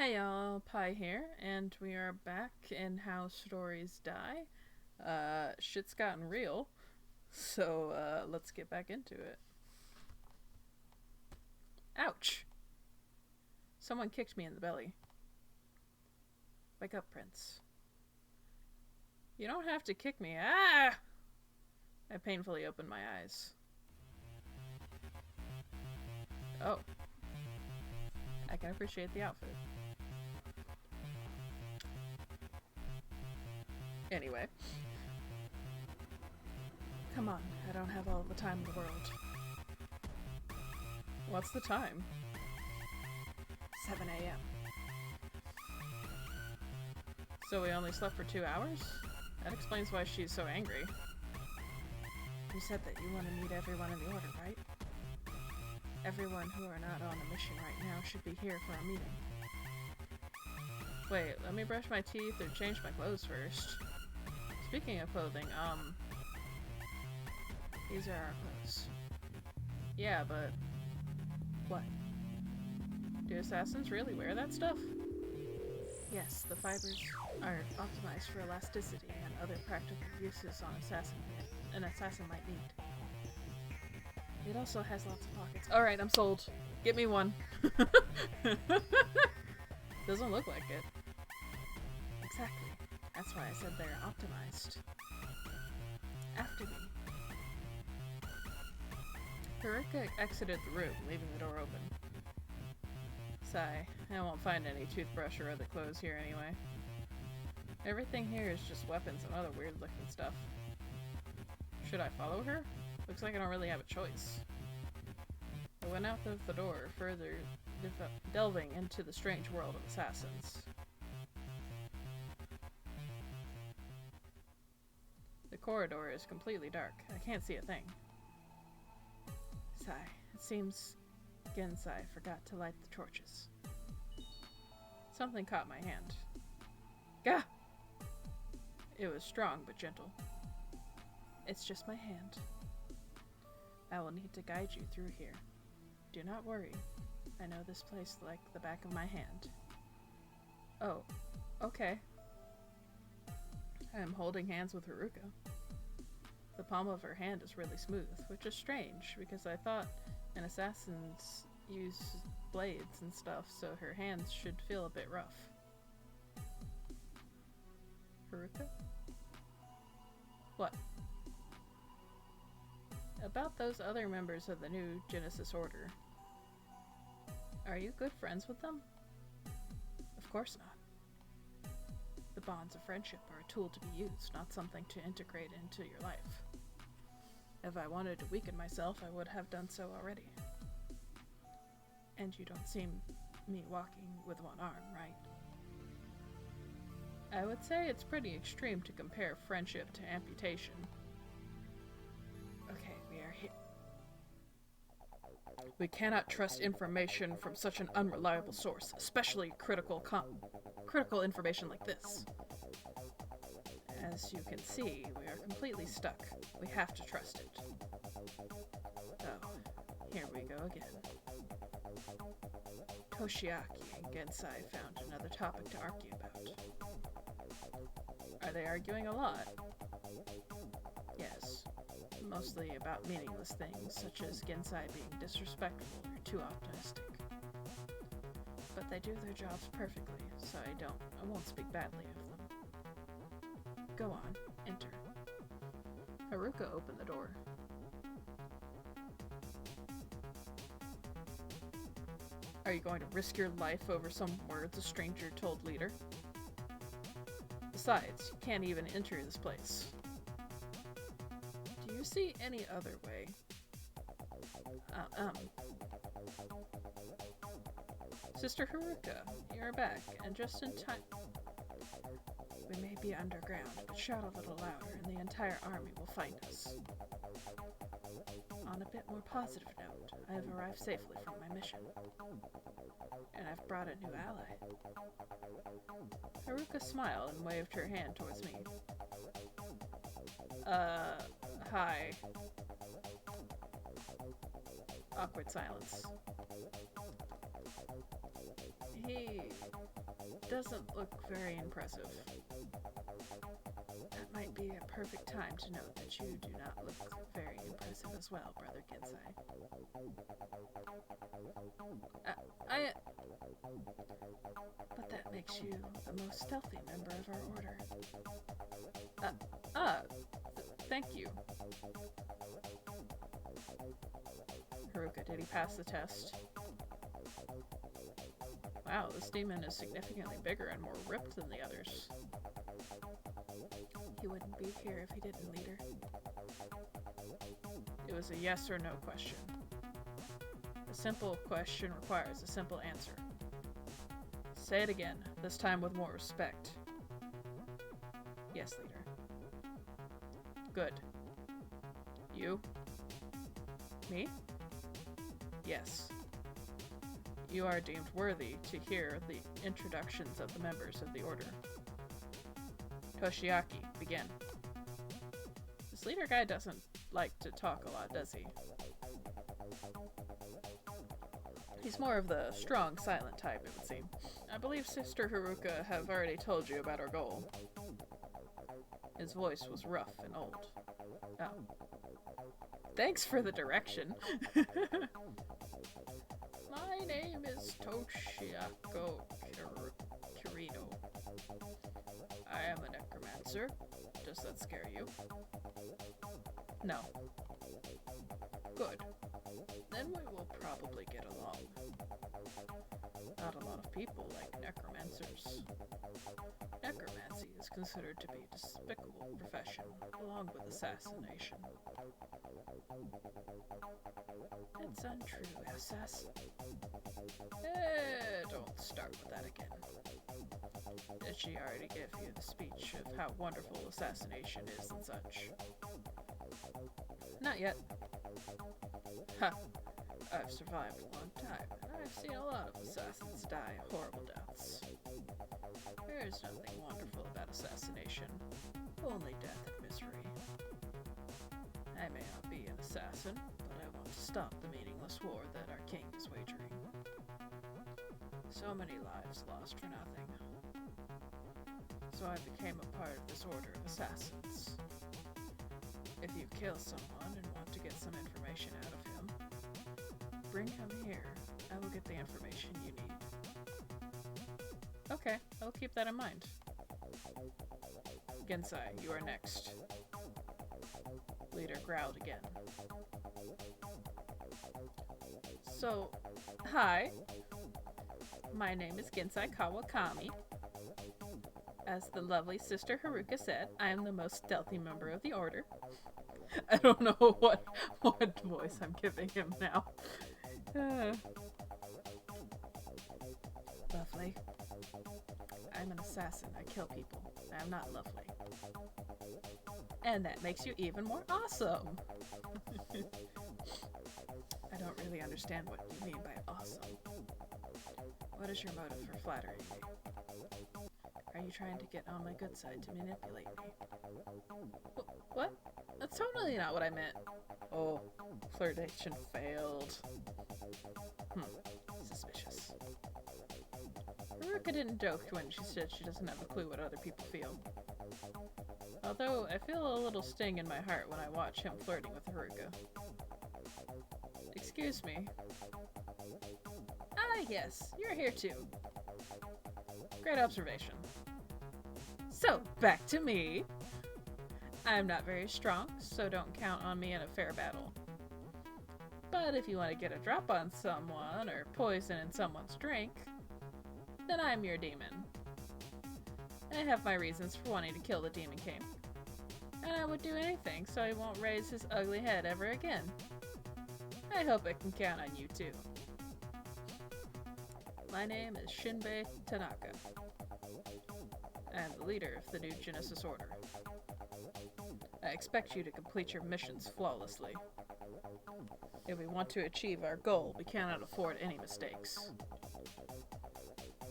Hi y'all, Pi here, and we are back in How Stories Die. Shit's gotten real, so let's get back into it. Ouch! Someone kicked me in the belly. Wake up, Prince. You don't have to kick me. Ah! I painfully opened my eyes. Oh. I can appreciate the outfit. Anyway. Come on, I don't have all the time in the world. What's the time? 7 a.m. So we only slept for 2 hours? That explains why she's so angry. You said that you want to meet everyone in the order, right? Everyone who are not on a mission right now should be here for a meeting. Wait, let me brush my teeth or change my clothes first. Speaking of clothing, these are our clothes. Yeah, but... what? Do assassins really wear that stuff? Yes, the fibers are optimized for elasticity and other practical uses an assassin might need. It also has lots of pockets. Alright, I'm sold. Get me one. Doesn't look like it. Exactly. That's why I said they're optimized. After me. Haruka exited the room, leaving the door open. Sigh. I won't find any toothbrush or other clothes here anyway. Everything here is just weapons and other weird looking stuff. Should I follow her? Looks like I don't really have a choice. I went out of the door, further delving into the strange world of assassins. The corridor is completely dark. I can't see a thing. Sigh. It seems Gensai forgot to light the torches. Something caught my hand. Gah! It was strong but gentle. It's just my hand. I will need to guide you through here. Do not worry. I know this place like the back of my hand. Oh, okay. I am holding hands with Haruka. The palm of her hand is really smooth, which is strange because I thought an assassin's use blades and stuff, so her hands should feel a bit rough. Haruka? What? About those other members of the new Genesis Order. Are you good friends with them? Of course not. The bonds of friendship are a tool to be used, not something to integrate into your life. If I wanted to weaken myself, I would have done so already. And you don't see me walking with one arm, right? I would say it's pretty extreme to compare friendship to amputation. Okay, we are here. We cannot trust information from such an unreliable source, especially critical information like this. As you can see, we are completely stuck. We have to trust it. Oh, here we go again. Toshiaki and Gensai found another topic to argue about. Are they arguing a lot? Yes. Mostly about meaningless things, such as Gensai being disrespectful or too optimistic. But they do their jobs perfectly, so I won't speak badly of them. Go on, enter. Haruka opened the door. Are you going to risk your life over some words a stranger told leader? Besides, you can't even enter this place. Do you see any other way? Sister Haruka, you're back, and just in time. We may be underground, but shout a little louder and the entire army will find us. On a bit more positive note, I have arrived safely from my mission. And I've brought a new ally. Haruka smiled and waved her hand towards me. Hi. Awkward silence. He doesn't look very impressive. That might be a perfect time to note that you do not look very impressive as well, Brother Gensai. But that makes you the most stealthy member of our order. Thank you. Haruka, did he pass the test? Wow, this demon is significantly bigger and more ripped than the others. He wouldn't be here if he didn't, leader. It was a yes or no question. A simple question requires a simple answer. Say it again, this time with more respect. Yes, leader. Good. You? Me? Yes. You are deemed worthy to hear the introductions of the members of the order. Toshiaki, begin. This leader guy doesn't like to talk a lot, does he? He's more of the strong, silent type, it would seem. I believe Sister Haruka have already told you about our goal. His voice was rough and old. Oh. Thanks for the direction. My name is Toshiako Kirino. I am a necromancer. Does that scare you? No. Good. Then we will probably get along. Not a lot of people like necromancers. Necromancy is considered to be a despicable profession, along with assassination. It's untrue, assassin. Don't start with that again. Did she already give you the speech of how wonderful assassination is and such? Not yet. Ha! I've survived a long time, and I've seen a lot of assassins die horrible deaths. There is nothing wonderful about assassination, only death and misery. I may not be an assassin, but I want to stop the meaningless war that our king is wagering. So many lives lost for nothing. So I became a part of this order of assassins. If you kill someone and want to get some information out of him, bring him here. I will get the information you need. Okay, I'll keep that in mind. Gensai, you are next. Leader growled again. So, hi. My name is Gensai Kawakami. As the lovely Sister Haruka said, I am the most stealthy member of the order. I don't know what voice I'm giving him now. Lovely. I'm an assassin. I kill people. I am not lovely. And that makes you even more awesome. I don't really understand what you mean by awesome. What is your motive for flattering me? Are you trying to get on my good side to manipulate me? What? That's totally not what I meant. Oh, flirtation failed. Suspicious. Haruka didn't joke when she said she doesn't have a clue what other people feel. Although, I feel a little sting in my heart when I watch him flirting with Haruka. Excuse me. Ah, yes, you're here too. Great observation. So, back to me. I'm not very strong, so don't count on me in a fair battle. But if you want to get a drop on someone, or poison in someone's drink, then I'm your demon. I have my reasons for wanting to kill the Demon King. And I would do anything so he won't raise his ugly head ever again. I hope I can count on you too. My name is Shinbei Tanaka. I am the leader of the new Genesis Order. I expect you to complete your missions flawlessly. If we want to achieve our goal, we cannot afford any mistakes.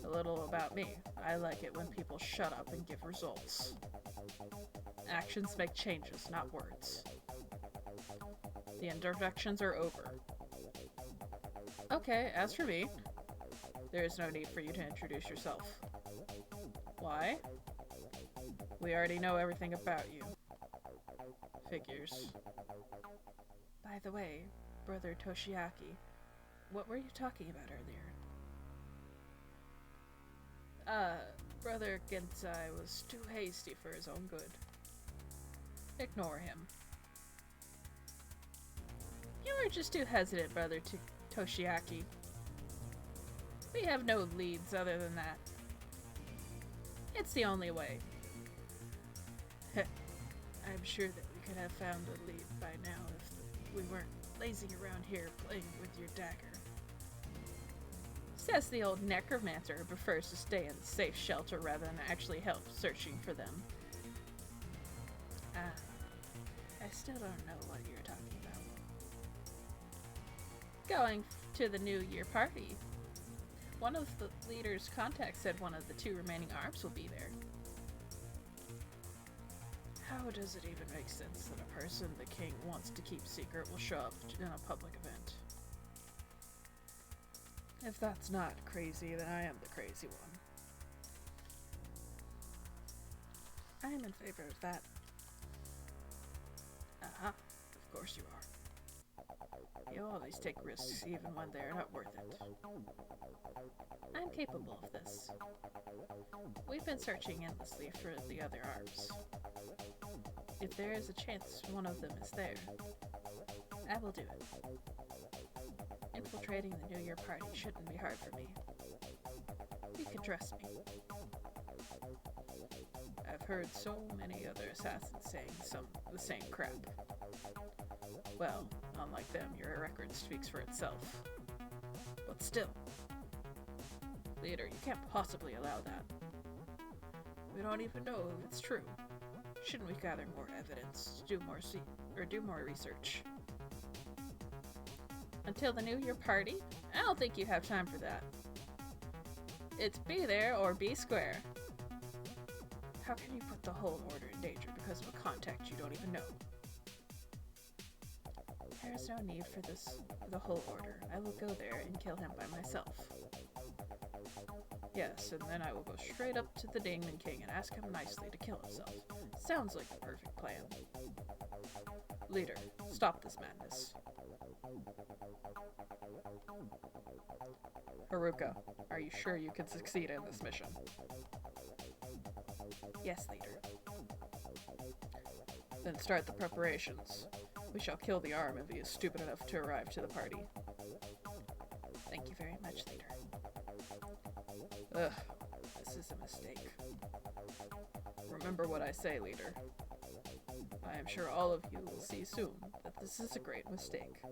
A little about me. I like it when people shut up and give results. Actions make changes, not words. The introductions are over. Okay, as for me, There is no need for you to introduce yourself. Why? We already know everything about you. Figures. By the way, Brother Toshiaki, what were you talking about earlier? Brother Gensai was too hasty for his own good. Ignore him. You were just too hesitant, Brother Toshiaki. We have no leads other than that. It's the only way. I'm sure that we could have found a lead by now if we weren't lazing around here playing with your dagger. Says the old necromancer who prefers to stay in the safe shelter rather than actually help searching for them. I still don't know what you're talking about. Going to the New Year party. One of the leader's contacts said one of the 2 remaining arms will be there. How does it even make sense that a person the king wants to keep secret will show up in a public event? If that's not crazy, then I am the crazy one. I am in favor of that. Uh-huh, of course you are. You always take risks even when they're not worth it. I'm capable of this. We've been searching endlessly for the other arms. If there is a chance one of them is there, I will do it. Infiltrating the New Year party shouldn't be hard for me. You can trust me. I've heard so many other assassins saying the same crap. Well, unlike them, your record speaks for itself. But still. Leader, you can't possibly allow that. We don't even know if it's true. Shouldn't we gather more evidence, do more research? Until the New Year party? I don't think you have time for that. It's be there or be square. How can you put the whole order in danger because of a contact you don't even know? There is no need for the whole order. I will go there and kill him by myself. Yes, and then I will go straight up to the Demon King and ask him nicely to kill himself. Sounds like the perfect plan. Leader, stop this madness. Haruka, are you sure you can succeed in this mission? Yes, leader. Then start the preparations. We shall kill the arm if he is stupid enough to arrive to the party. Thank you very much, leader. Ugh, this is a mistake. Remember what I say, leader. I am sure all of you will see soon that this is a great mistake.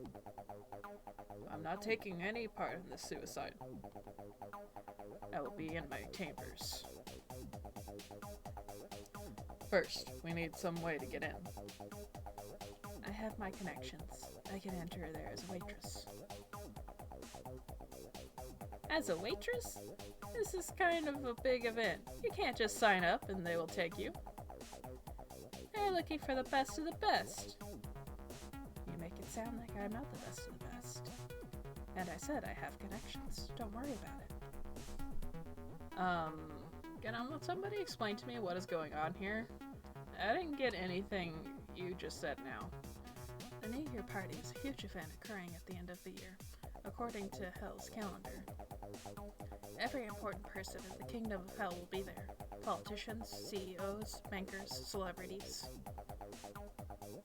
I'm not taking any part in this suicide. I will be in my chambers. First, we need some way to get in. I have my connections. I can enter there as a waitress. As a waitress? This is kind of a big event. You can't just sign up and they will take you. They're looking for the best of the best. You make it sound like I'm not the best of the best. And I said I have connections. Don't worry about it. Can somebody explain to me what is going on here? I didn't get anything you just said now. The New Year party is a huge event occurring at the end of the year, according to Hell's calendar. Every important person in the Kingdom of Hell will be there. Politicians, CEOs, bankers, celebrities.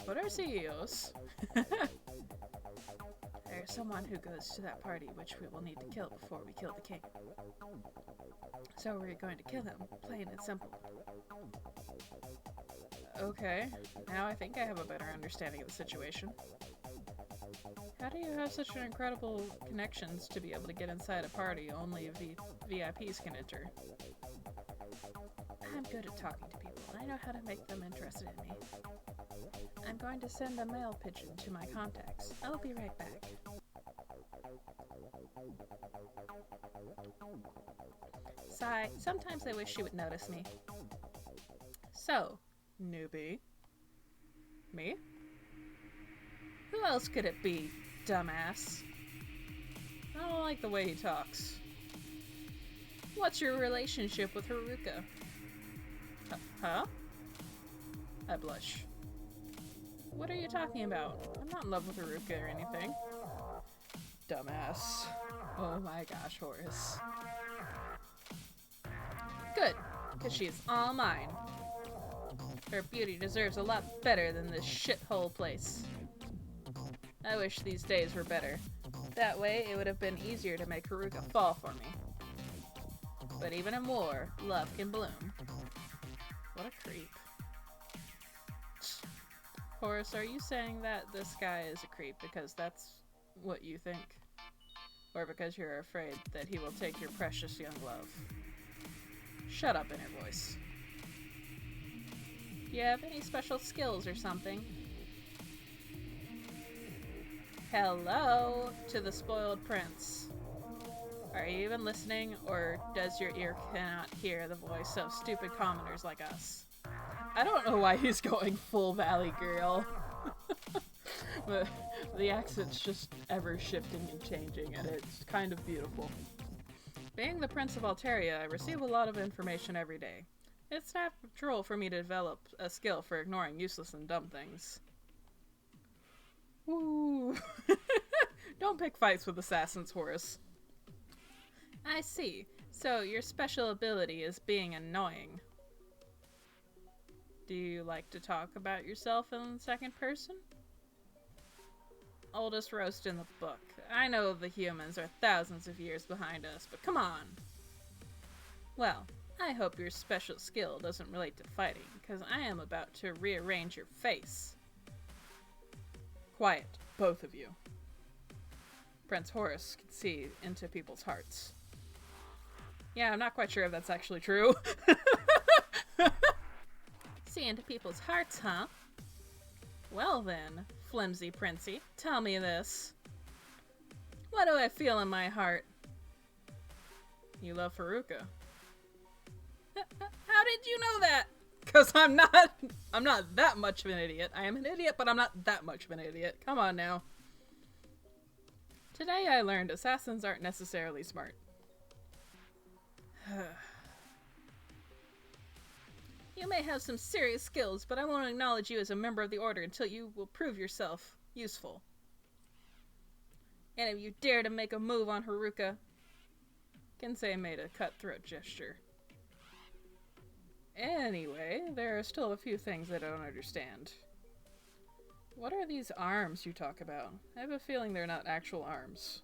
What are CEOs? There's someone who goes to that party which we will need to kill before we kill the king. So we're going to kill him, plain and simple. Okay, now I think I have a better understanding of the situation. How do you have such incredible connections to be able to get inside a party only VIPs can enter? I'm good at talking to people. I know how to make them interested in me. I'm going to send a mail pigeon to my contacts. I'll be right back. Sigh, sometimes I wish she would notice me. So, newbie. Me? Who else could it be, dumbass? I don't like the way he talks. What's your relationship with Haruka? Huh? I blush. What are you talking about? I'm not in love with Haruka or anything. Dumbass. Oh my gosh, Horace. Good, because she is all mine. Her beauty deserves a lot better than this shithole place. I wish these days were better. That way, it would have been easier to make Haruka fall for me. But even in war, love can bloom. What a creep. Horace, are you saying that this guy is a creep because that's what you think? Or because you're afraid that he will take your precious young love? Shut up, inner voice. Do you have any special skills or something? Hello to the spoiled prince. Are you even listening, or does your ear cannot hear the voice of stupid commoners like us? I don't know why he's going full Valley Girl. But the accent's just ever shifting and changing, and it's kind of beautiful. Being the Prince of Alteria, I receive a lot of information every day. It's natural for me to develop a skill for ignoring useless and dumb things. Woo! Don't pick fights with assassins, Horace. I see. So your special ability is being annoying. Do you like to talk about yourself in second person? Oldest roast in the book. I know the humans are thousands of years behind us, but come on. Well, I hope your special skill doesn't relate to fighting, because I am about to rearrange your face. Quiet, both of you. Prince Horace can see into people's hearts. Yeah, I'm not quite sure if that's actually true. See into people's hearts, huh? Well then, flimsy princey, tell me this. What do I feel in my heart? You love Haruka. How did you know that? Because I'm not that much of an idiot. I am an idiot, but I'm not that much of an idiot. Come on now. Today I learned assassins aren't necessarily smart. You may have some serious skills, but I won't acknowledge you as a member of the Order until you will prove yourself useful. And if you dare to make a move on Haruka... Kensei made a cutthroat gesture. Anyway, there are still a few things I don't understand. What are these arms you talk about? I have a feeling they're not actual arms.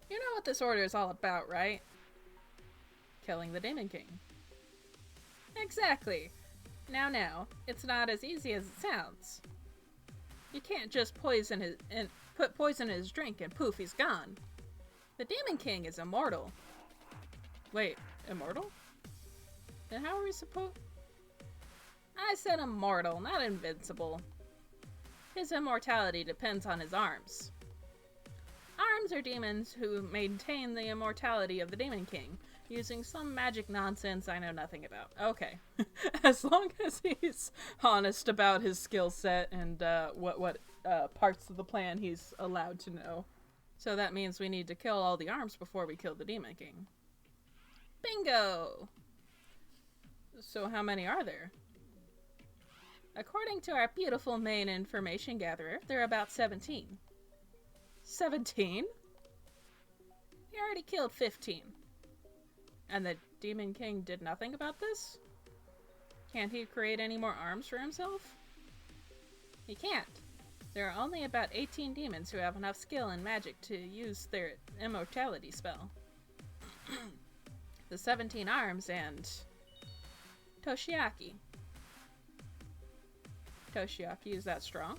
You know what this order is all about, right? Killing the Demon King. Exactly. Now, it's not as easy as it sounds. You can't just put poison in his drink and poof, he's gone. The Demon King is immortal. Wait, immortal? Then how are we supposed... I said immortal, not invincible. His immortality depends on his arms. Arms are demons who maintain the immortality of the Demon King, using some magic nonsense I know nothing about. Okay. As long as he's honest about his skill set and what parts of the plan he's allowed to know. So that means we need to kill all the arms before we kill the Demon King. Bingo! So how many are there? According to our beautiful main information gatherer, there are about 17. 17? He already killed 15. And the Demon King did nothing about this? Can't he create any more arms for himself? He can't. There are only about 18 demons who have enough skill in magic to use their immortality spell. The 17 arms and... Toshiaki. Toshiaki is that strong?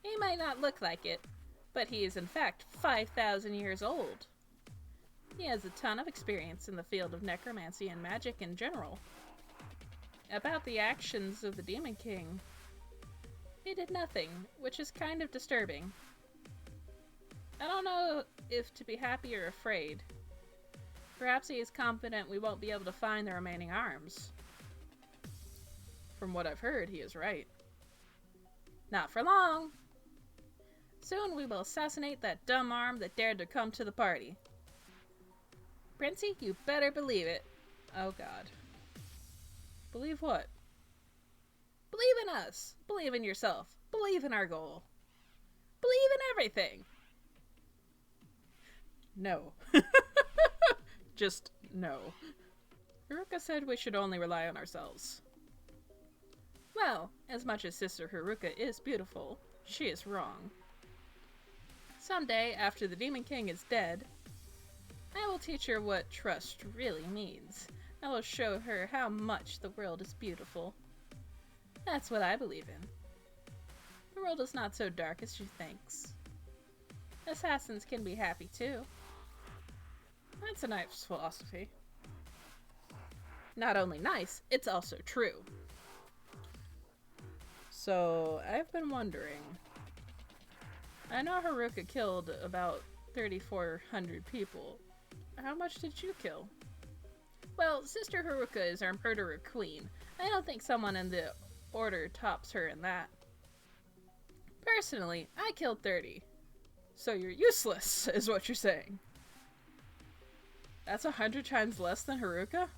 He might not look like it, but he is in fact 5,000 years old. He has a ton of experience in the field of necromancy and magic in general. About the actions of the Demon King, he did nothing, which is kind of disturbing. I don't know if to be happy or afraid. Perhaps he is confident we won't be able to find the remaining arms. From what I've heard, he is right. Not for long. Soon we will assassinate that dumb arm that dared to come to the party. Princey, you better believe it. Oh god. Believe what? Believe in us. Believe in yourself. Believe in our goal. Believe in everything. No. Just no. Haruka said we should only rely on ourselves. Well, as much as Sister Haruka is beautiful, she is wrong. Someday, after the Demon King is dead, I will teach her what trust really means. I will show her how much the world is beautiful. That's what I believe in. The world is not so dark as she thinks. Assassins can be happy too. That's a nice philosophy. Not only nice, it's also true. So, I've been wondering. I know Haruka killed about 3,400 people. How much did you kill? Well, Sister Haruka is our murderer queen. I don't think someone in the order tops her in that. Personally, I killed 30. So you're useless, is what you're saying. That's 100 times less than Haruka?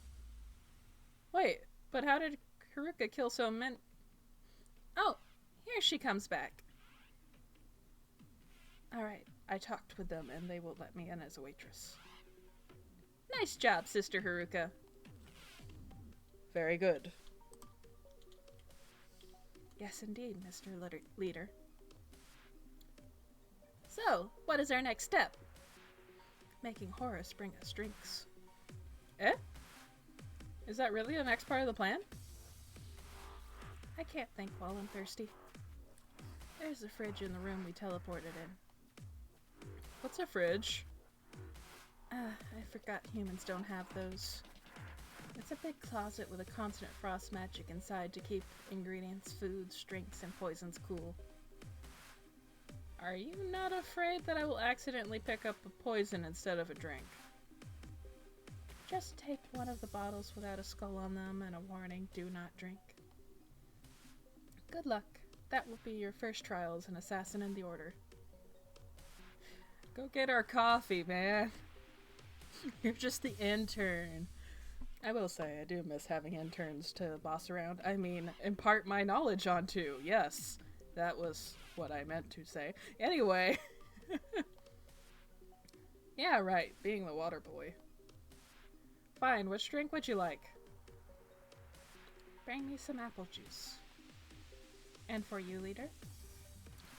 Wait, but how did Haruka kill so many? Oh, here she comes back. Alright, I talked with them and they will let me in as a waitress. Nice job, Sister Haruka. Very good. Yes, indeed, Mr. Leader. So, what is our next step? Making Horace bring us drinks. Eh? Is that really the next part of the plan? I can't think while I'm thirsty. There's a fridge in the room we teleported in. What's a fridge? I forgot humans don't have those. It's a big closet with a constant frost magic inside to keep ingredients, foods, drinks, and poisons cool. Are you not afraid that I will accidentally pick up a poison instead of a drink? Just take one of the bottles without a skull on them and a warning, do not drink. Good luck. That will be your first trial as an assassin in the Order. Go get our coffee, man. You're just the intern. I will say, I do miss having interns to boss around. I mean, impart my knowledge onto. Yes, that was what I meant to say. Anyway. Yeah, right, being the water boy. Fine, which drink would you like? Bring me some apple juice. And for you, leader?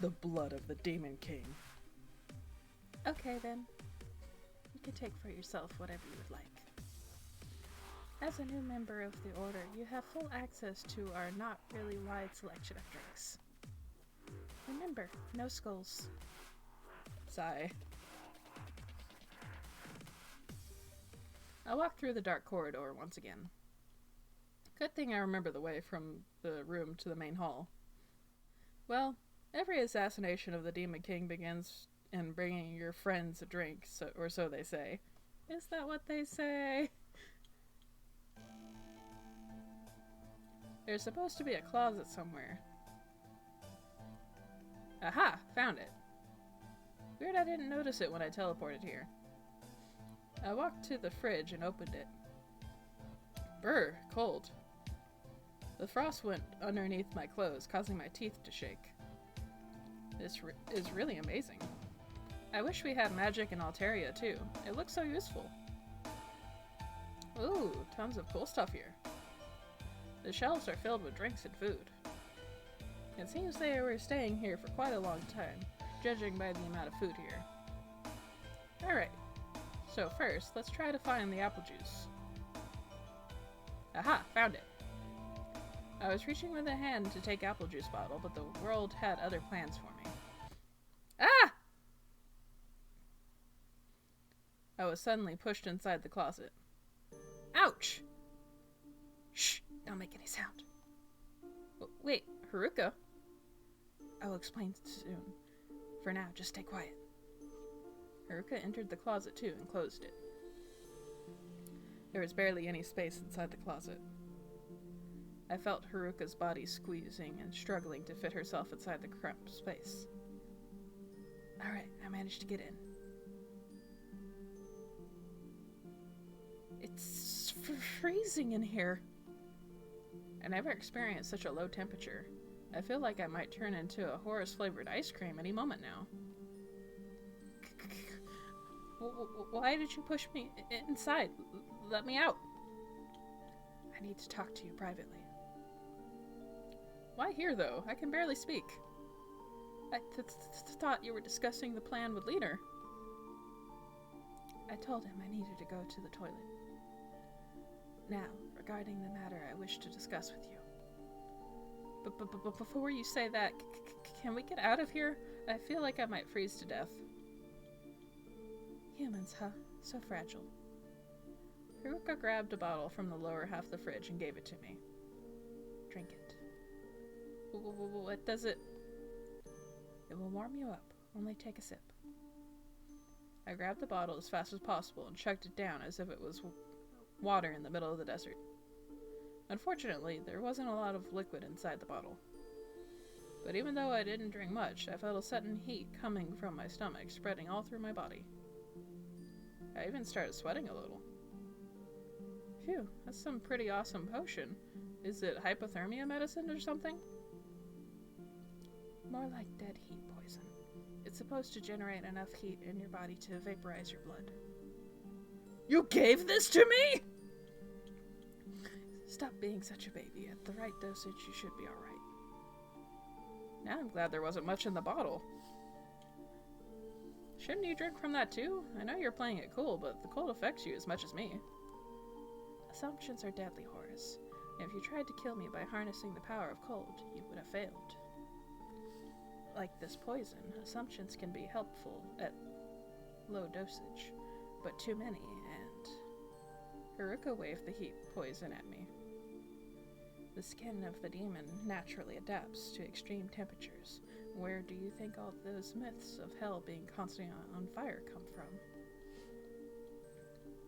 The blood of the Demon King. Okay, then. You can take for yourself whatever you would like. As a new member of the Order, you have full access to our not really wide selection of drinks. Remember, no skulls. Sigh. I walked through the dark corridor once again. Good thing I remember the way from the room to the main hall. Well, every assassination of the Demon King begins in bringing your friends a drink, or so they say. Is that what they say? There's supposed to be a closet somewhere. Aha! Found it. Weird I didn't notice it when I teleported here. I walked to the fridge and opened it. Brr, cold. The frost went underneath my clothes, causing my teeth to shake. This is really amazing. I wish we had magic in Alteria too. It looks so useful. Ooh, tons of cool stuff here. The shelves are filled with drinks and food. It seems they were staying here for quite a long time, judging by the amount of food here. Alright, so first, let's try to find the apple juice. Aha, found it. I was reaching with a hand to take apple juice bottle, but the world had other plans for me. Ah! I was suddenly pushed inside the closet. Ouch! Shh! Don't make any sound. Wait, Haruka? I will explain soon. For now, just stay quiet. Haruka entered the closet too and closed it. There was barely any space inside the closet. I felt Haruka's body squeezing and struggling to fit herself inside the cramped space. Alright, I managed to get in. It's freezing in here. I never experienced such a low temperature. I feel like I might turn into a Horace-flavored ice cream any moment now. Why did you push me inside? Let me out. I need to talk to you privately. Why here, though? I can barely speak. I thought you were discussing the plan with Leader. I told him I needed to go to the toilet. Now, regarding the matter I wish to discuss with you. But before you say that, can we get out of here? I feel like I might freeze to death. Humans, huh? So fragile. Haruka grabbed a bottle from the lower half of the fridge and gave it to me. Drink it. What does it? It will warm you up. Only take a sip. I grabbed the bottle as fast as possible and chugged it down as if it was water in the middle of the desert. Unfortunately, there wasn't a lot of liquid inside the bottle. But even though I didn't drink much, I felt a sudden heat coming from my stomach, spreading all through my body. I even started sweating a little. Phew, that's some pretty awesome potion. Is it hypothermia medicine or something? More like dead heat poison. It's supposed to generate enough heat in your body to vaporize your blood. You gave this to me?! Stop being such a baby. At the right dosage, you should be alright. Now I'm glad there wasn't much in the bottle. Shouldn't you drink from that too? I know you're playing it cool, but the cold affects you as much as me. Assumptions are deadly, Horace. If you tried to kill me by harnessing the power of cold, you would have failed. Like this poison, assumptions can be helpful at low dosage, but too many, and... Haruka waved the heat poison at me. The skin of the demon naturally adapts to extreme temperatures. Where do you think all those myths of hell being constantly on fire come from?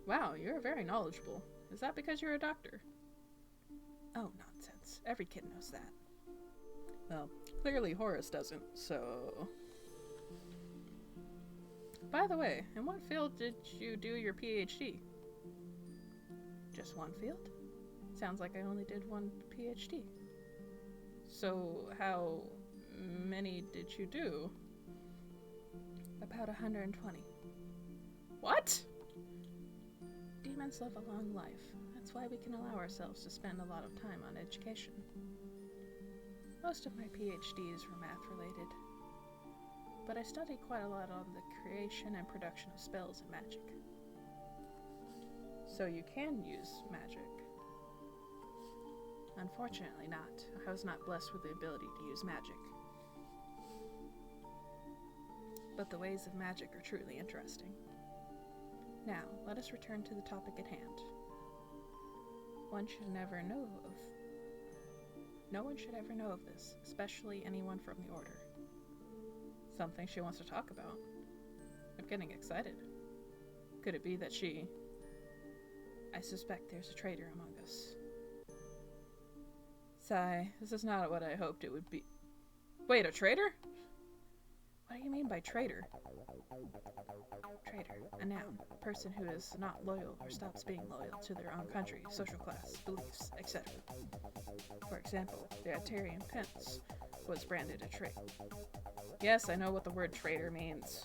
Wow, you're very knowledgeable. Is that because you're a doctor? Oh, nonsense. Every kid knows that. Well, clearly Horace doesn't, so... By the way, in what field did you do your PhD? Just one field? Sounds like I only did one PhD. So, how many did you do? About 120. What? Demons live a long life. That's why we can allow ourselves to spend a lot of time on education. Most of my PhDs were math-related, but I studied quite a lot on the creation and production of spells and magic. So you can use magic. Unfortunately not. I was not blessed with the ability to use magic. But the ways of magic are truly interesting. Now, let us return to the topic at hand. No one should ever know of this, especially anyone from the Order. Something she wants to talk about. I'm getting excited. Could it be that she... I suspect there's a traitor among us. Sigh, this is not what I hoped it would be. Wait, a traitor? What do you mean by traitor? Traitor, a noun, a person who is not loyal or stops being loyal to their own country, social class, beliefs, etc. For example, the Atarian Prince was branded a traitor. Yes, I know what the word traitor means.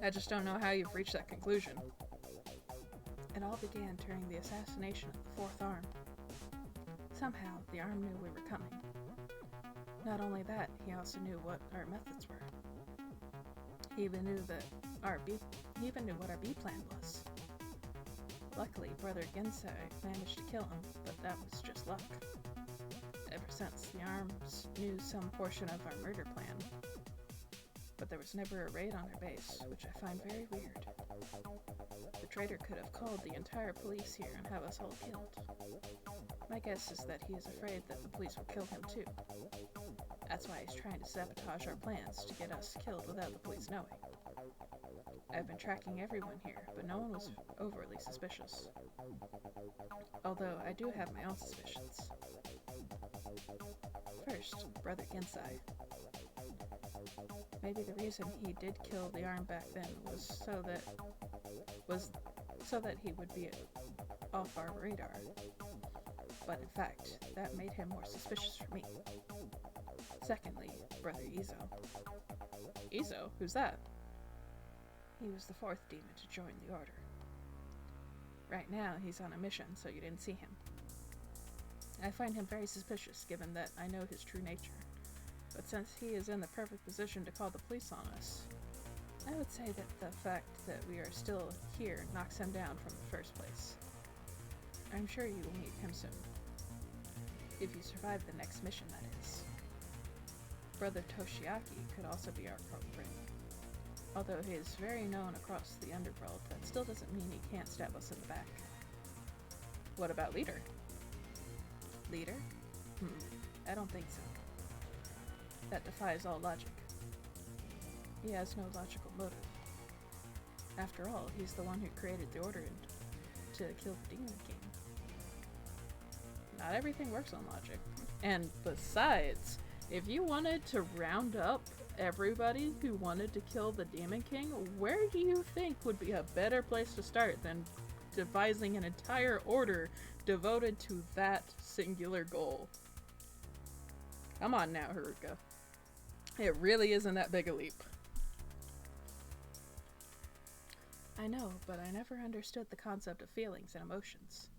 I just don't know how you've reached that conclusion. It all began during the assassination of the Fourth Arm. Somehow, the Arm knew we were coming. Not only that, he also knew what our methods were. He even knew what our B plan was. Luckily, Brother Gensai managed to kill him, but that was just luck. Ever since, the Arms knew some portion of our murder plan, but there was never a raid on their base, which I find very weird. The traitor could have called the entire police here and have us all killed. My guess is that he is afraid that the police will kill him too. That's why he's trying to sabotage our plans to get us killed without the police knowing. I've been tracking everyone here, but no one was overly suspicious. Although I do have my own suspicions. First, Brother Gensai. Maybe the reason he did kill the Arm back then was so that he would be off our radar. But in fact, that made him more suspicious for me. Secondly, Brother Izo. Izo? Who's that? He was the fourth demon to join the Order. Right now, he's on a mission, so you didn't see him. I find him very suspicious, given that I know his true nature. But since he is in the perfect position to call the police on us, I would say that the fact that we are still here knocks him down from the first place. I'm sure you will meet him soon. If you survive the next mission, that is. Brother Toshiaki could also be our culprit. Although he is very known across the underworld, that still doesn't mean he can't stab us in the back. What about Leader? Leader? I don't think so. That defies all logic. He has no logical motive. After all, he's the one who created the Order to kill the Demon King. Not everything works on logic. And besides, if you wanted to round up everybody who wanted to kill the Demon King, where do you think would be a better place to start than devising an entire order devoted to that singular goal? Come on now, Haruka. It really isn't that big a leap. I know, but I never understood the concept of feelings and emotions.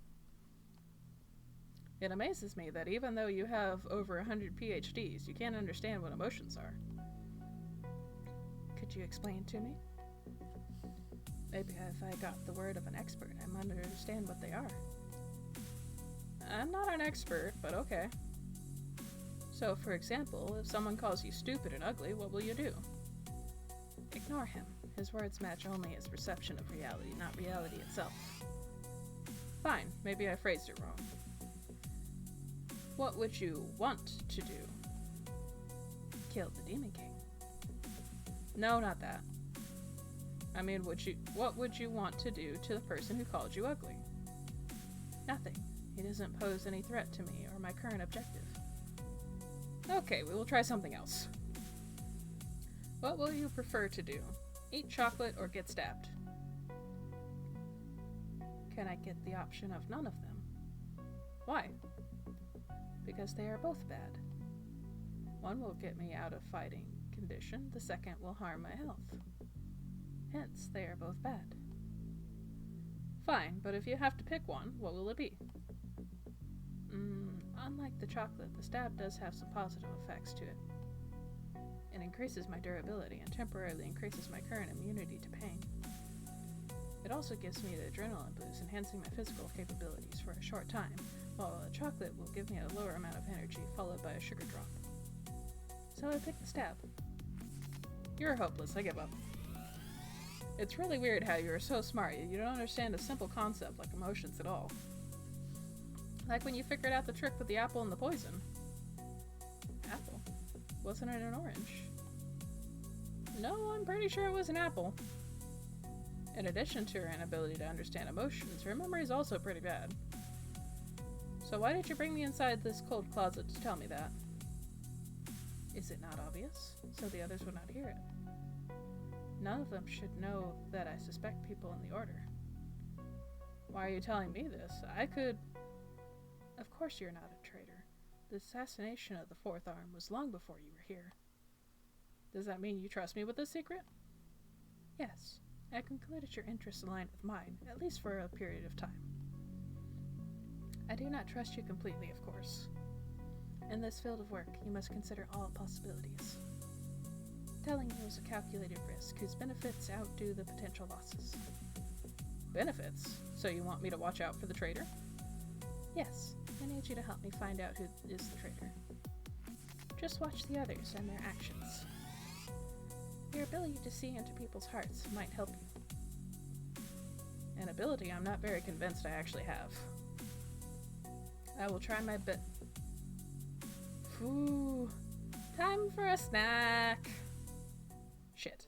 It amazes me that even though you have over 100 PhDs, you can't understand what emotions are. Could you explain to me? Maybe if I got the word of an expert, I might understand what they are. I'm not an expert, but okay. So, for example, if someone calls you stupid and ugly, what will you do? Ignore him. His words match only his perception of reality, not reality itself. Fine, maybe I phrased it wrong. What would you want to do? Kill the Demon King. No, not that. I mean, what would you want to do to the person who called you ugly? Nothing. He doesn't pose any threat to me or my current objective. Okay, we will try something else. What will you prefer to do? Eat chocolate or get stabbed? Can I get the option of none of them? Why? Because they are both bad. One will get me out of fighting condition, the second will harm my health. Hence, they are both bad. Fine, but if you have to pick one, what will it be? Unlike the chocolate, the stab does have some positive effects to it. It increases my durability and temporarily increases my current immunity to pain. It also gives me the adrenaline boost, enhancing my physical capabilities for a short time, while a chocolate will give me a lower amount of energy, followed by a sugar drop. So I picked the stab. You're hopeless, I give up. It's really weird how you're so smart, yet you don't understand a simple concept like emotions at all. Like when you figured out the trick with the apple and the poison. Apple? Wasn't it an orange? No, I'm pretty sure it was an apple. In addition to her inability to understand emotions, her memory is also pretty bad. So why did you bring me inside this cold closet to tell me that? Is it not obvious? So the others would not hear it. None of them should know that I suspect people in the Order. Why are you telling me this? I could... Of course you're not a traitor. The assassination of the Fourth Arm was long before you were here. Does that mean you trust me with this secret? Yes. I concluded your interests aligned with mine, at least for a period of time. I do not trust you completely, of course. In this field of work, you must consider all possibilities. Telling you is a calculated risk whose benefits outdo the potential losses. Benefits? So you want me to watch out for the traitor? Yes, I need you to help me find out who is the traitor. Just watch the others and their actions. Your ability to see into people's hearts might help you. An ability I'm not very convinced I actually have. I will try my best. Ooh, time for a snack. Shit.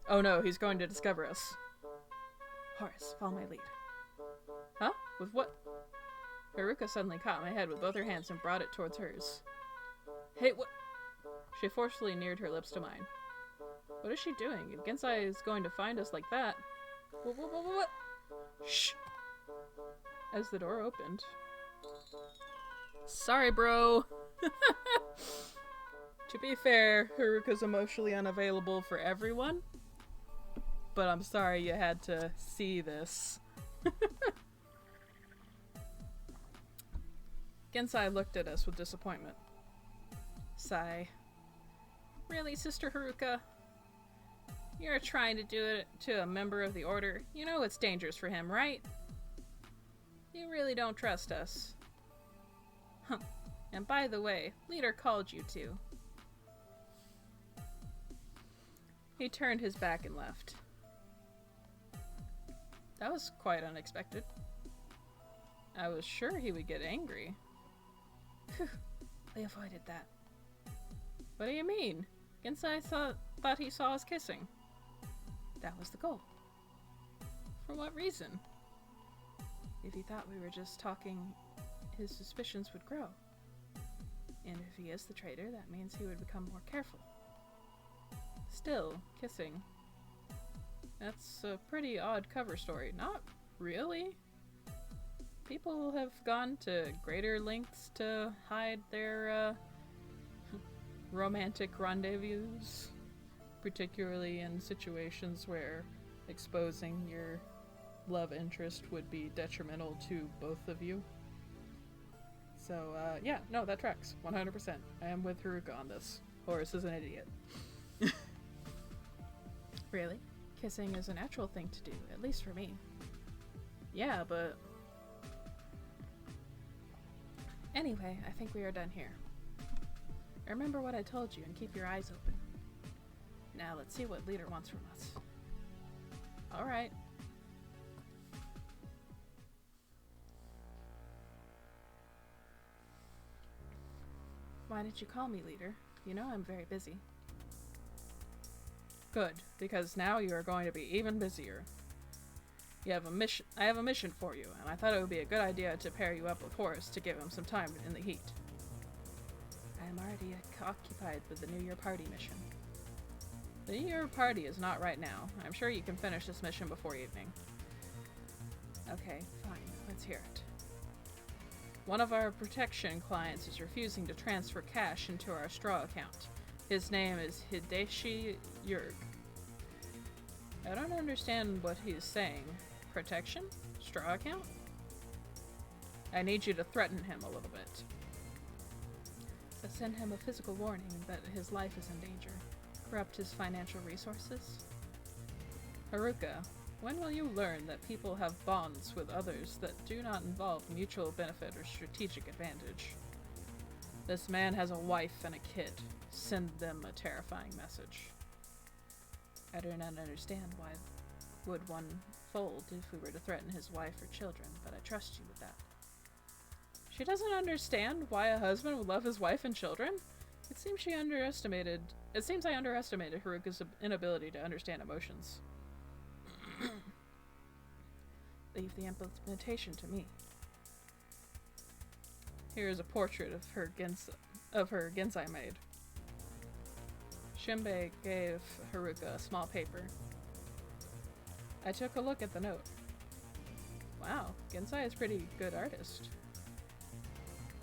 Oh no, he's going to discover us. Horace, follow my lead. Huh? With what? Haruka suddenly caught my head with both her hands and brought it towards hers. Hey, what? She forcefully neared her lips to mine. What is she doing? If Gensai is going to find us like that... What? Shh! As the door opened. Sorry, bro. To be fair, Haruka's emotionally unavailable for everyone. But I'm sorry you had to see this. Gensai looked at us with disappointment. Sigh. Really, Sister Haruka? You're trying to do it to a member of the Order. You know it's dangerous for him, right? You really don't trust us. Huh. And by the way, Leader called you to. He turned his back and left. That was quite unexpected. I was sure he would get angry. Phew, we avoided that. What do you mean? Gensai thought he saw us kissing. That was the goal. For what reason? If he thought we were just talking, his suspicions would grow. And if he is the traitor, that means he would become more careful. Still, kissing. That's a pretty odd cover story. Not really. People have gone to greater lengths to hide their romantic rendezvous, particularly in situations where exposing your love interest would be detrimental to both of you. So, yeah, no, that tracks. 100%. I am with Haruka on this. Horace is an idiot. Really? Kissing is a natural thing to do, at least for me. Yeah, but... Anyway, I think we are done here. Remember what I told you and keep your eyes open. Now let's see what Leader wants from us. Alright. Why did you call me, Leader? You know I'm very busy. Good, because now you are going to be even busier. You have a mission. I have a mission for you, and I thought it would be a good idea to pair you up with Horace to give him some time in the heat. I am already occupied with the New Year party mission. The New Year party is not right now. I'm sure you can finish this mission before evening. Okay, fine. Let's hear it. One of our protection clients is refusing to transfer cash into our straw account. His name is Hideshi Yurg. I don't understand what he's saying. Protection? Straw account? I need you to threaten him a little bit. To send him a physical warning that his life is in danger. Corrupt his financial resources. Haruka, when will you learn that people have bonds with others that do not involve mutual benefit or strategic advantage? This man has a wife and a kid. Send them a terrifying message. I do not understand why would one fold if we were to threaten his wife or children, but I trust you with that. She doesn't understand why a husband would love his wife and children? It seems I underestimated Haruka's inability to understand emotions. Leave the implementation to me. Here is a portrait of her Gensai maid. Shinbei gave Haruka a small paper. I took a look at the note. Wow, Gensai is a pretty good artist.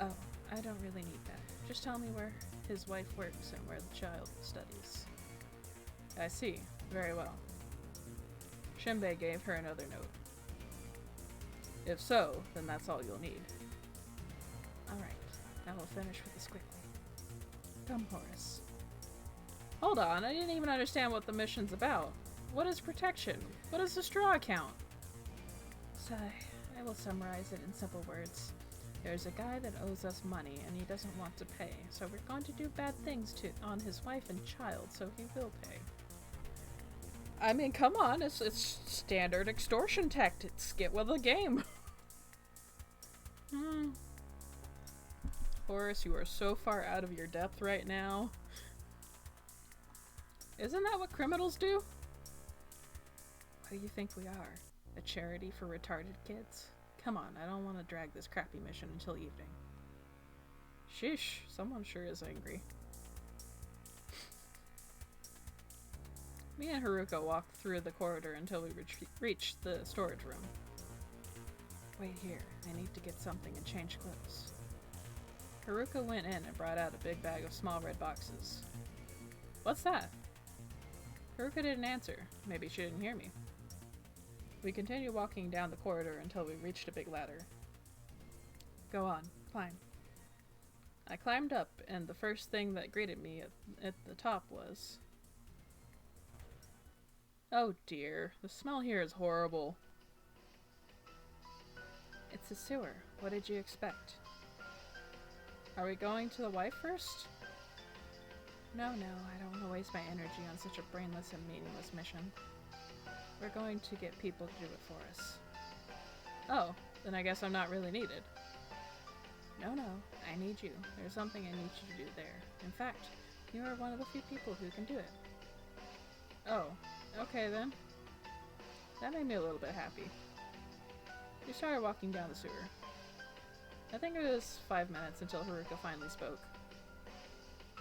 Oh, I don't really need that. Just tell me where his wife works and where the child studies. I see. Very well. Shinbei gave her another note. If so, then that's all you'll need. Alright, I will finish with this quickly. Come, Horace. Hold on, I didn't even understand what the mission's about. What is protection? What is the straw account? Sigh. I will summarize it in simple words. There's a guy that owes us money and he doesn't want to pay, so we're going to do bad things on his wife and child so he will pay. I mean, come on, it's standard extortion tactics. Get with the game. Horace, you are so far out of your depth right now. Isn't that what criminals do? What do you think we are? A charity for retarded kids? Come on, I don't want to drag this crappy mission until evening. Sheesh, someone sure is angry. Me and Haruka walked through the corridor until we reached the storage room. Wait here. I need to get something and change clothes. Haruka went in and brought out a big bag of small red boxes. What's that? Haruka didn't answer. Maybe she didn't hear me. We continued walking down the corridor until we reached a big ladder. Go on, climb. I climbed up, and the first thing that greeted me at the top was... Oh dear, the smell here is horrible. It's a sewer. What did you expect? Are we going to the wife first? No, I don't want to waste my energy on such a brainless and meaningless mission. We're going to get people to do it for us. Oh, then I guess I'm not really needed. No, I need you. There's something I need you to do there. In fact, you are one of the few people who can do it. Oh, okay then. That made me a little bit happy. We started walking down the sewer. I think it was 5 minutes until Haruka finally spoke.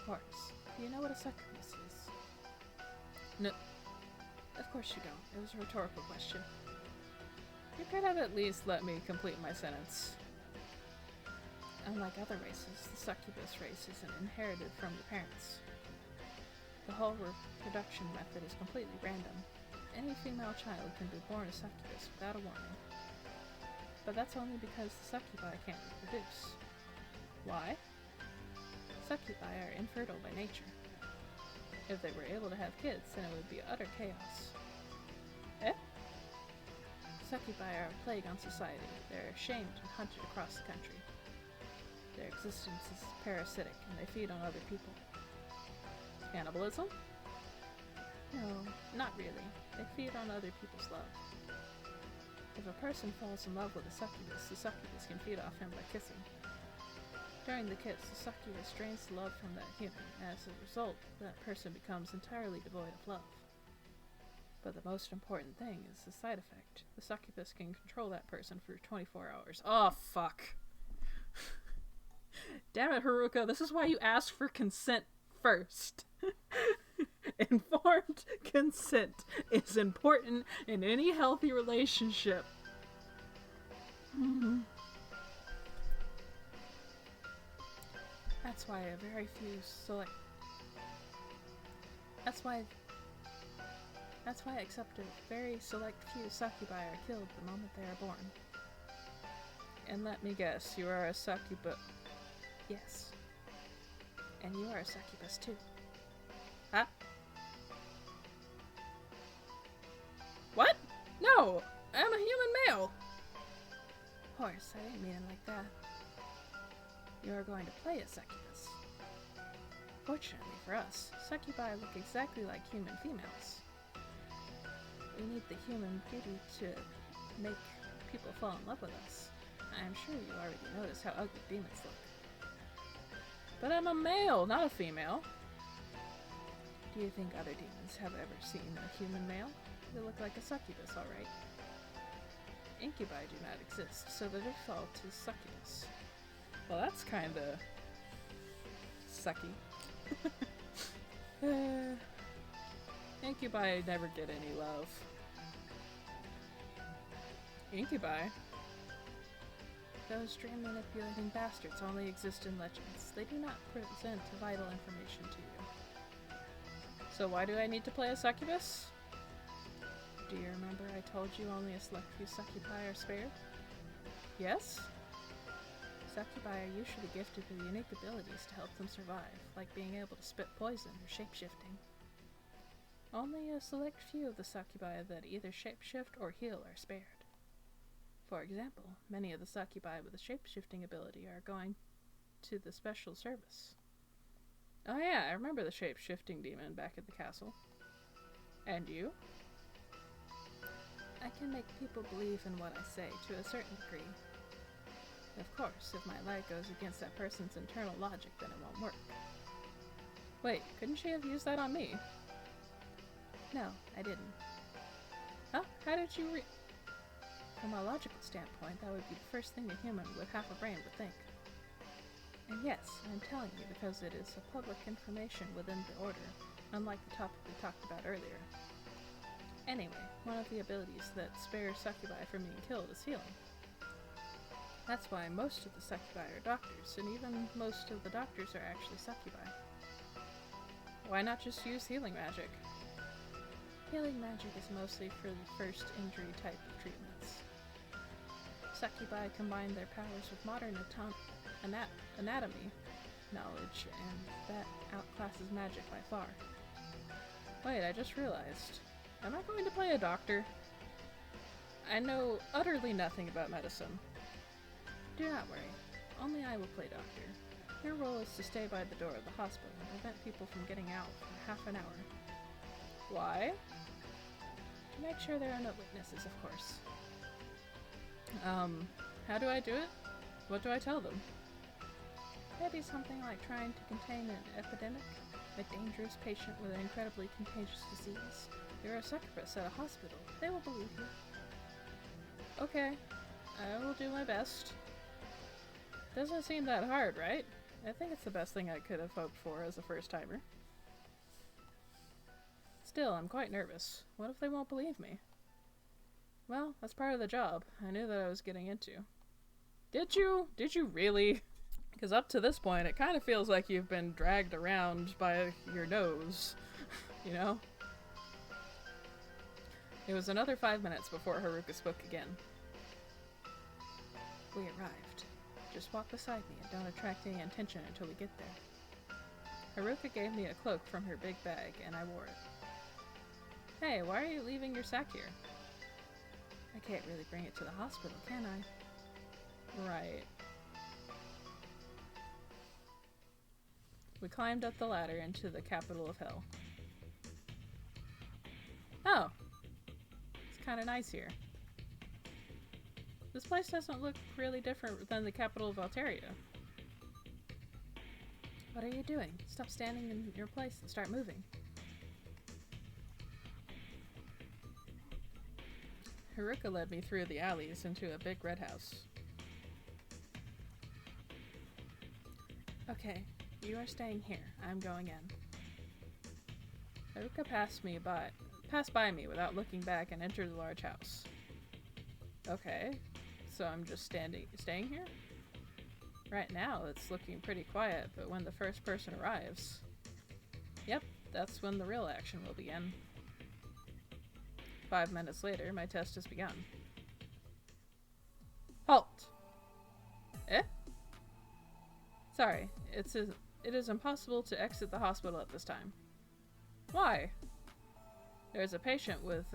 Horace, do you know what a succubus is? No. Of course you don't. It was a rhetorical question. You could have at least let me complete my sentence. Unlike other races, the succubus race isn't inherited from the parents. The whole reproduction method is completely random. Any female child can be born a succubus without a warning. But that's only because the succubi can't reproduce. Why? Succubi are infertile by nature. If they were able to have kids, then it would be utter chaos. Eh? Succubi are a plague on society. They're shamed and hunted across the country. Their existence is parasitic, and they feed on other people. Cannibalism? No, not really. They feed on other people's love. If a person falls in love with a succubus, the succubus can feed off him by kissing. During the kiss, the succubus drains the love from that human, and as a result, that person becomes entirely devoid of love. But the most important thing is the side effect. The succubus can control that person for 24 hours. Oh, fuck. Damn it, Haruka, this is why you ask for consent first. Informed consent is important in any healthy relationship. That's why except a very select few succubi are killed the moment they are born. And let me guess, you are a succubus. Yes. And you are a succubus too. Huh? What? No! I'm a human male! Horace, I didn't mean it like that. You are going to play a succubus. Fortunately for us, succubi look exactly like human females. We need the human beauty to make people fall in love with us. I am sure you already noticed how ugly demons look. But I'm a male, not a female. Do you think other demons have ever seen a human male? They look like a succubus, alright. Incubi do not exist, so the default is succubus. Well, that's kinda... sucky. Incubi never get any love. Incubi? Those dream manipulating bastards only exist in legends. They do not present vital information to you. So why do I need to play a succubus? Do you remember I told you only a select few succubi are spared? Yes? Succubi are usually gifted with unique abilities to help them survive, like being able to spit poison or shapeshifting. Only a select few of the succubi that either shapeshift or heal are spared. For example, many of the succubi with a shapeshifting ability are going to the special service. Oh yeah, I remember the shapeshifting demon back at the castle. And you? I can make people believe in what I say to a certain degree. Of course, if my lie goes against that person's internal logic, then it won't work. Wait, couldn't she have used that on me? No, I didn't. Huh? How did you From a logical standpoint, that would be the first thing a human with half a brain would think. And yes, I'm telling you because it is a public information within the Order, unlike the topic we talked about earlier. Anyway, one of the abilities that spares succubi from being killed is healing. That's why most of the succubi are doctors, and even most of the doctors are actually succubi. Why not just use healing magic? Healing magic is mostly for the first injury type of treatments. Succubi combine their powers with modern anatomy knowledge, and that outclasses magic by far. Wait, I just realized. Am I going to play a doctor? I know utterly nothing about medicine. Do not worry. Only I will play doctor. Your role is to stay by the door of the hospital and prevent people from getting out for half an hour. Why? To make sure there are no witnesses, of course. How do I do it? What do I tell them? Maybe something like trying to contain an epidemic, a dangerous patient with an incredibly contagious disease. You're a succubus at a hospital. They will believe you. Okay, I will do my best. Doesn't seem that hard, right? I think it's the best thing I could have hoped for as a first-timer. Still, I'm quite nervous. What if they won't believe me? Well, that's part of the job. I knew that I was getting into. Did you? Did you really? Because up to this point, it kind of feels like you've been dragged around by your nose. You know? It was another 5 minutes before Haruka spoke again. We arrived. Just walk beside me and don't attract any attention until we get there. Haruka gave me a cloak from her big bag, and I wore it. Hey, why are you leaving your sack here? I can't really bring it to the hospital, can I? Right. We climbed up the ladder into the capital of hell. Oh! It's kinda nice here. This place doesn't look really different than the capital of Alteria. What are you doing? Stop standing in your place and start moving. Haruka led me through the alleys into a big red house. Okay, you are staying here. I'm going in. Haruka passed by me without looking back and entered the large house. Okay, so I'm just staying here? Right now, it's looking pretty quiet, but when the first person arrives... Yep, that's when the real action will begin. 5 minutes later, my test has begun. Halt! Eh? Sorry, it is impossible to exit the hospital at this time. Why? There's a patient with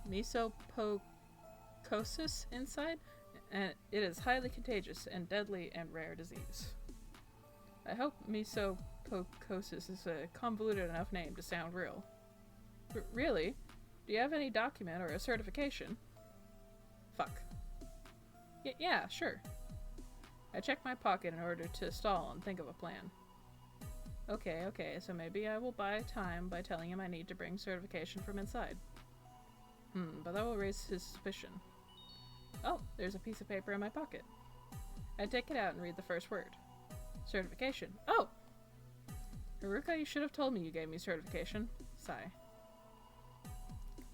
misopocosis inside, and it is highly contagious and deadly and rare disease. I hope misopocosis is a convoluted enough name to sound real. Really? Do you have any document or a certification? Fuck. Yeah, sure. I checked my pocket in order to stall and think of a plan. Okay, so maybe I will buy time by telling him I need to bring certification from inside. But that will raise his suspicion. Oh, there's a piece of paper in my pocket. I take it out and read the first word. Certification. Oh! Haruka, you should have told me you gave me certification. Sigh.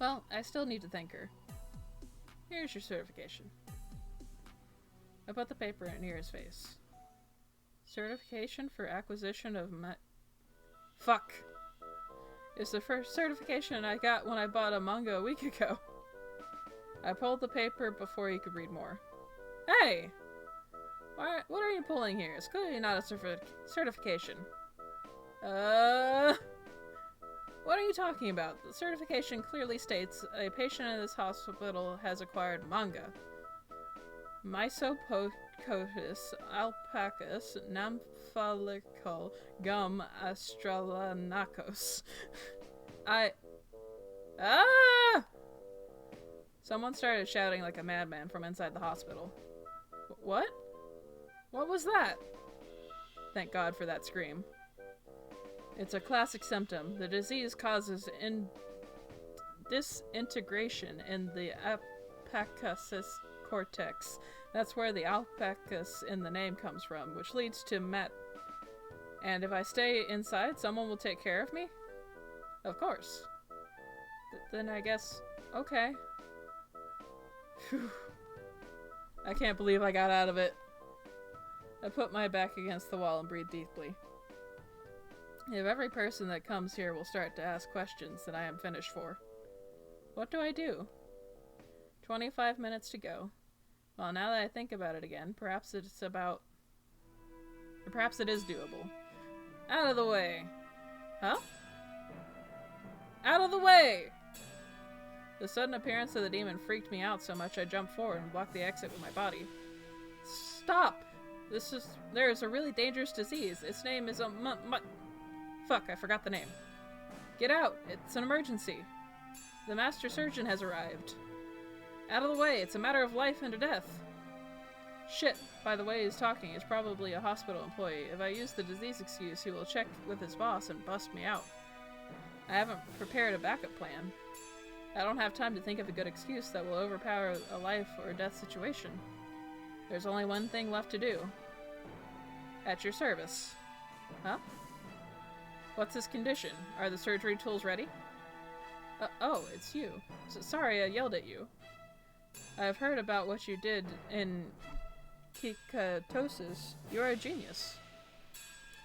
Well, I still need to thank her. Here's your certification. I put the paper near his face. Certification for acquisition of Fuck! It's the first certification I got when I bought a manga a week ago. I pulled the paper before he could read more. Hey! What are you pulling here? It's clearly not a certification. What are you talking about? The certification clearly states a patient in this hospital has acquired manga. Misopocotis alpacus nymphalical gum astralanacos. Someone started shouting like a madman from inside the hospital. What? What was that? Thank God for that scream. It's a classic symptom. The disease causes disintegration in the alpacus cortex. That's where the alpacus in the name comes from, which leads to And if I stay inside, someone will take care of me? Of course. Then I guess... okay. Phew. I can't believe I got out of it. I put my back against the wall and breathed deeply. If every person that comes here will start to ask questions, then I am finished for. What do I do? 25 minutes to go. Well, now that I think about it again, perhaps it is doable. Out of the way. Huh? Out of the way! The sudden appearance of the demon freaked me out so much I jumped forward and blocked the exit with my body. Stop! There is a really dangerous disease. Its name is fuck, I forgot the name. Get out! It's an emergency. The master surgeon has arrived. Out of the way, it's a matter of life and death. Shit, by the way he's talking, he's probably a hospital employee. If I use the disease excuse, he will check with his boss and bust me out. I haven't prepared a backup plan. I don't have time to think of a good excuse that will overpower a life or death situation. There's only one thing left to do. At your service. Huh? What's his condition? Are the surgery tools ready? Oh, it's you. Sorry I yelled at you. I've heard about what you did in ketosis. You're a genius.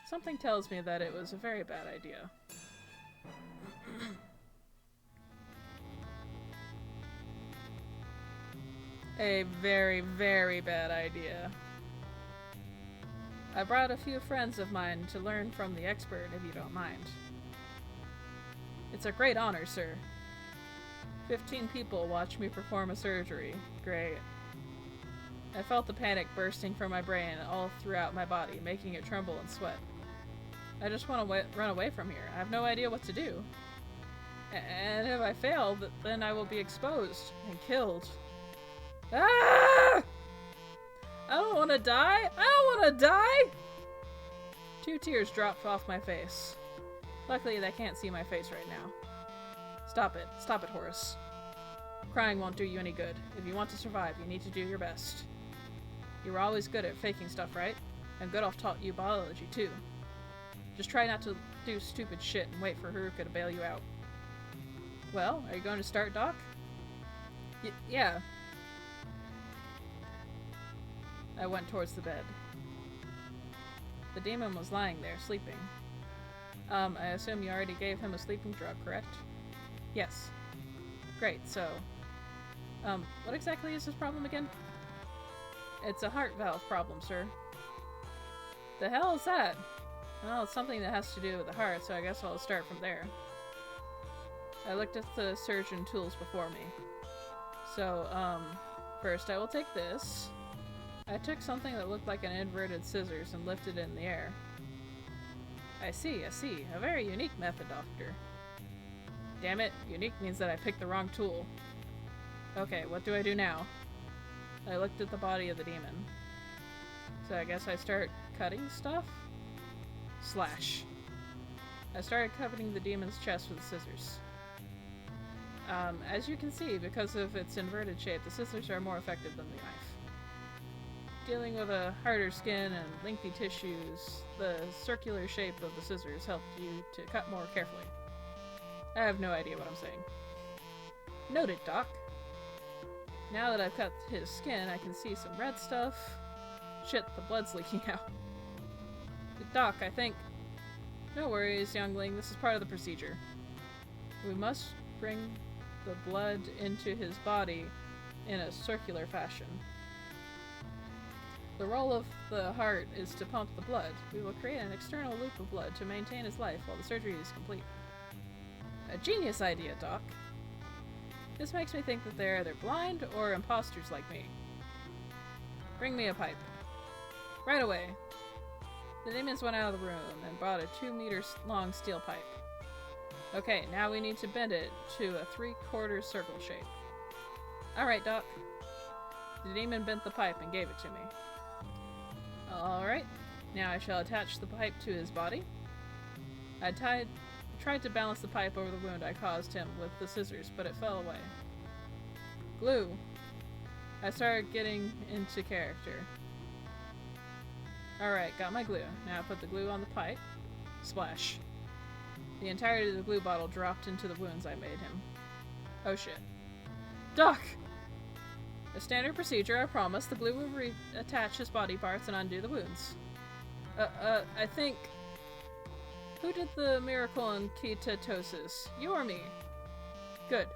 Something tells me that it was a very bad idea. A very, very bad idea. I brought a few friends of mine to learn from the expert, if you don't mind. It's a great honor, sir. 15 people watched me perform a surgery. Great. I felt the panic bursting from my brain all throughout my body, making it tremble and sweat. I just want to run away from here. I have no idea what to do. And if I fail, then I will be exposed and killed. Ah! I don't want to die! I don't want to die! 2 tears dropped off my face. Luckily, they can't see my face right now. Stop it. Stop it, Horace. Crying won't do you any good. If you want to survive, you need to do your best. You were always good at faking stuff, right? And Goodolf taught you biology, too. Just try not to do stupid shit and wait for Haruka to bail you out. Well, are you going to start, Doc? Yeah. I went towards the bed. The demon was lying there, sleeping. I assume you already gave him a sleeping drug, correct? Yes. Great, so... what exactly is his problem again? It's a heart valve problem, sir. The hell is that? Well, it's something that has to do with the heart, so I guess I'll start from there. I looked at the surgeon tools before me. So, first I will take this. I took something that looked like an inverted scissors and lifted it in the air. I see. A very unique method, Doctor. Damn it, unique means that I picked the wrong tool. Okay, what do I do now? I looked at the body of the demon. So I guess I start cutting stuff? Slash. I started cutting the demon's chest with the scissors. As you can see, because of its inverted shape, the scissors are more effective than the knife. Dealing with a harder skin and lengthy tissues, the circular shape of the scissors helped you to cut more carefully. I have no idea what I'm saying. Noted, Doc. Now that I've cut his skin, I can see some red stuff. Shit, the blood's leaking out. Doc, I think... No worries, youngling. This is part of the procedure. We must bring the blood into his body in a circular fashion. The role of the heart is to pump the blood. We will create an external loop of blood to maintain his life while the surgery is complete. A genius idea, Doc. This makes me think that they're either blind or imposters like me. Bring me a pipe. Right away. The demons went out of the room and brought a 2-meter-long steel pipe. Okay, now we need to bend it to a 3/4 circle shape. Alright, Doc. The demon bent the pipe and gave it to me. Alright, now I shall attach the pipe to his body. I tried to balance the pipe over the wound I caused him with the scissors, but it fell away. Glue. I started getting into character. Alright, got my glue. Now put the glue on the pipe. Splash. The entirety of the glue bottle dropped into the wounds I made him. Oh shit. Doc! A standard procedure, I promise. The glue will reattach his body parts and undo the wounds. I think... Who did the miracle on ketosis? You or me? Good.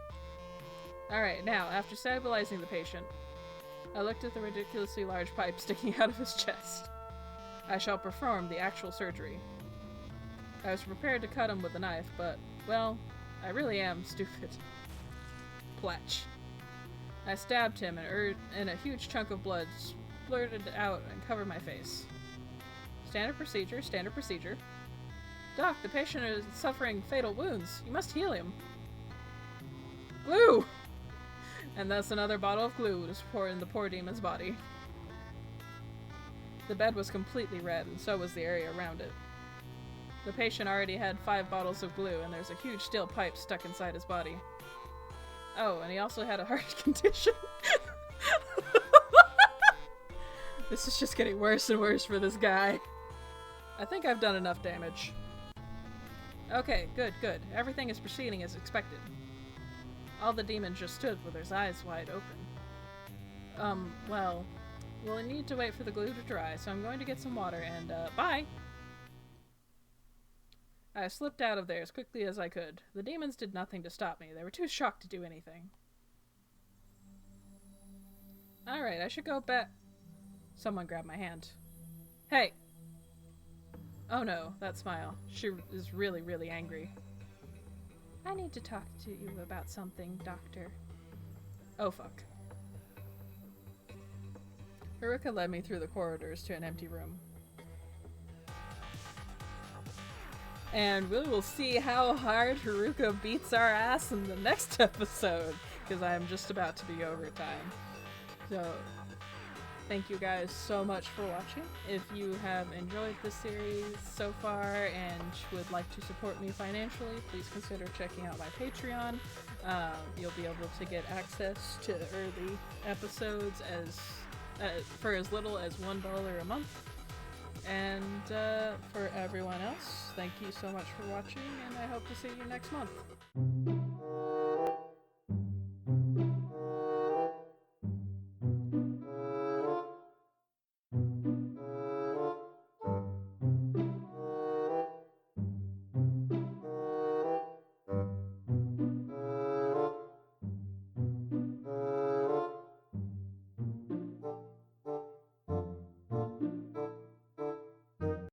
Alright, now, after stabilizing the patient, I looked at the ridiculously large pipe sticking out of his chest. I shall perform the actual surgery. I was prepared to cut him with a knife, but, well, I really am stupid. Pletch. I stabbed him and a huge chunk of blood splurted out and covered my face. Standard procedure, standard procedure. Doc, the patient is suffering fatal wounds. You must heal him. Glue! And thus another bottle of glue was poured in the poor demon's body. The bed was completely red, and so was the area around it. The patient already had 5 bottles of glue, and there's a huge steel pipe stuck inside his body. Oh, and he also had a heart condition. This is just getting worse and worse for this guy. I think I've done enough damage. Okay, good, good. Everything is proceeding as expected. All the demons just stood with their eyes wide open. Well, we'll need to wait for the glue to dry, so I'm going to get some water and, bye! I slipped out of there as quickly as I could. The demons did nothing to stop me. They were too shocked to do anything. Alright, I should go back. Someone grabbed my hand. Hey! Oh no, that smile. She is really, really angry. I need to talk to you about something, Doctor. Oh fuck. Haruka led me through the corridors to an empty room. And we will see how hard Haruka beats our ass in the next episode, because I am just about to be overtime. So, thank you guys so much for watching. If you have enjoyed the series so far and would like to support me financially, please consider checking out my Patreon. You'll be able to get access to early episodes for as little as $1 a month. And for everyone else, thank you so much for watching, and I hope to see you next month.